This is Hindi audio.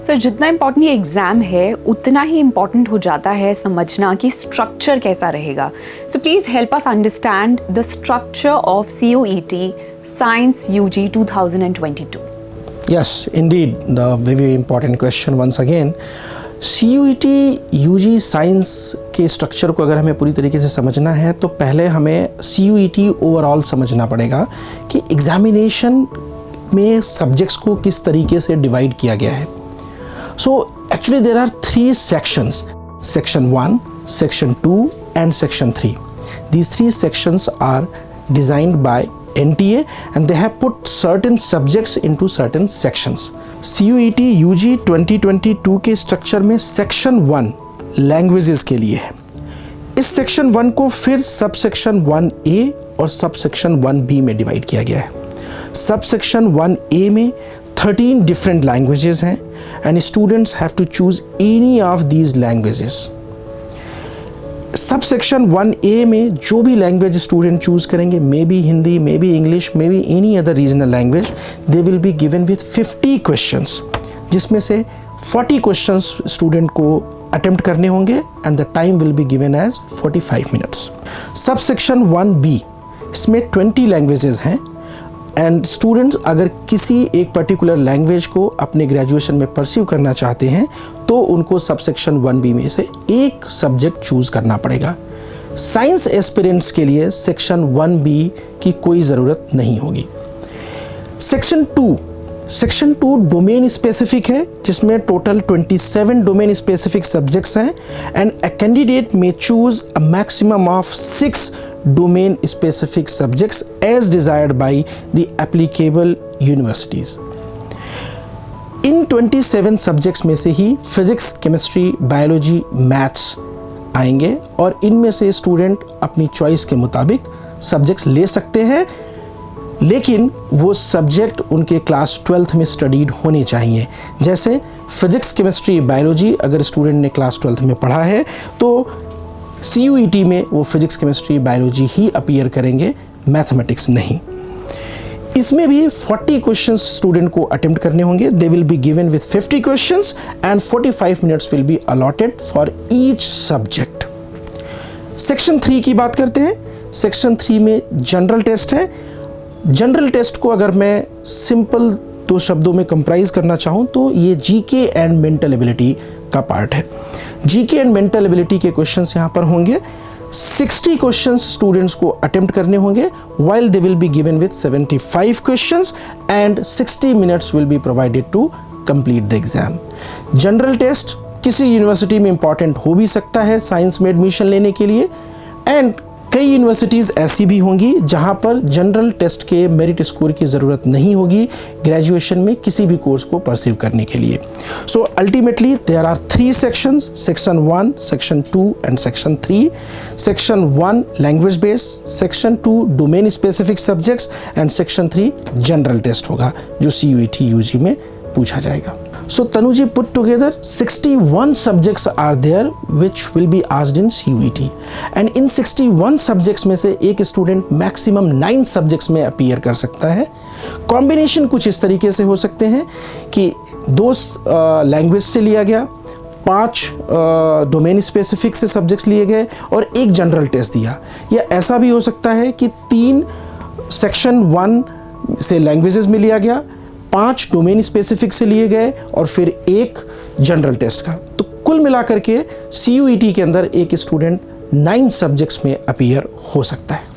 सर जितना इम्पोर्टेंट ये एग्ज़ाम है उतना ही इम्पोर्टेंट हो जाता है समझना कि स्ट्रक्चर कैसा रहेगा. So please help us understand the structure of CUET Science UG 2022. Yes, indeed, the very important question once again. CUET UG science के स्ट्रक्चर को अगर हमें पूरी तरीके से समझना है तो पहले हमें CUET ओवरऑल समझना पड़ेगा कि एग्जामिनेशन में सब्जेक्ट्स को किस तरीके से डिवाइड किया गया है. So actually there are 3 sections, section 1, section 2 and section 3. These 3 sections are designed by NTA and they have put certain subjects into certain sections. CUET UG 2022 के स्ट्रक्चर में section 1 लैंग्वेजेस के लिए है. इस section 1 को फिर सब section 1A और सब section 1B में डिवाइड किया गया है. सब section 1A में 13 different languages हैं and students have to choose any of these languages. सब सेक्शन 1A में जो भी लैंग्वेज स्टूडेंट चूज करेंगे, may be Hindi, may be English, may be any other regional language, they will be given with 50 questions, जिसमें से 40 क्वेश्चंस स्टूडेंट को अटेम्प्ट करने होंगे and the time will be given as 45 minutes. सब सेक्शन 1B इसमें 20 लैंग्वेजेस हैं एंड स्टूडेंट्स अगर किसी एक पर्टिकुलर लैंग्वेज को अपने ग्रेजुएशन में परस्यू करना चाहते हैं तो उनको सब सेक्शन 1B में से एक सब्जेक्ट चूज करना पड़ेगा. साइंस एस्पिरेंट्स के लिए सेक्शन 1B की कोई ज़रूरत नहीं होगी. सेक्शन 2 डोमेन स्पेसिफिक है जिसमें टोटल 27 डोमेन स्पेसिफिक सब्जेक्ट्स हैं एंड अ कैंडिडेट में choose a maximum of 6 domain specific subjects as desired by the applicable universities. In 27 subjects में से ही फिजिक्स, केमिस्ट्री, बायोलॉजी, मैथ्स आएंगे और इनमें से स्टूडेंट अपनी चॉइस के मुताबिक सब्जेक्ट्स ले सकते हैं, लेकिन वो सब्जेक्ट उनके क्लास 12th में स्टडीड होने चाहिए. जैसे फिजिक्स, केमिस्ट्री, बायोलॉजी अगर स्टूडेंट ने क्लास 12th में पढ़ा है तो CUET में वो फिजिक्स, केमिस्ट्री, बायोलॉजी ही अपीयर करेंगे, मैथमेटिक्स नहीं. इसमें भी 40 क्वेश्चंस स्टूडेंट को अटेम्प्ट करने होंगे. दे will be given with 50 questions and 45 minutes will be allotted for each subject. Section 3 की बात करते हैं. सेक्शन 3 में जनरल टेस्ट है. जनरल टेस्ट को अगर मैं सिंपल 2 शब्दों में कंप्राइज करना चाहूँ तो ये GK एंड मेंटल एबिलिटी का पार्ट है. GK एंड मेंटल एबिलिटी के क्वेश्चंस यहाँ पर होंगे. 60 क्वेश्चंस स्टूडेंट्स को अटेम्प्ट करने होंगे while they will be given with 75 questions and 60 minutes will be provided to complete the exam. General test किसी यूनिवर्सिटी में इंपॉर्टेंट हो भी सकता है साइंस में एडमिशन लेने के लिए एंड कई यूनिवर्सिटीज़ ऐसी भी होंगी जहां पर जनरल टेस्ट के मेरिट स्कोर की ज़रूरत नहीं होगी ग्रेजुएशन में किसी भी कोर्स को परसीव करने के लिए. So ultimately there are 3 sections, section 1, section 2 and section 3. Section 1 language based, section 2 domain specific subjects and section 3 general test होगा जो CUET UG में पूछा जाएगा. So Tanuji, put together 61 subjects are there which will be asked in CUET and in 61 subjects में से एक स्टूडेंट मैक्सिमम 9 सब्जेक्ट्स में अपीयर कर सकता है. कॉम्बिनेशन कुछ इस तरीके से हो सकते हैं कि 2 लैंग्वेज से लिया गया, 5 डोमेन स्पेसिफिक से सब्जेक्ट्स लिए गए और 1 जनरल टेस्ट दिया, या ऐसा भी हो सकता है कि 3 सेक्शन 1 से लैंग्वेजेस में लिया गया, 5 डोमेन स्पेसिफिक से लिए गए और फिर 1 जनरल टेस्ट का. तो कुल मिलाकर के CUET के अंदर एक स्टूडेंट 9 सब्जेक्ट्स में अपीयर हो सकता है.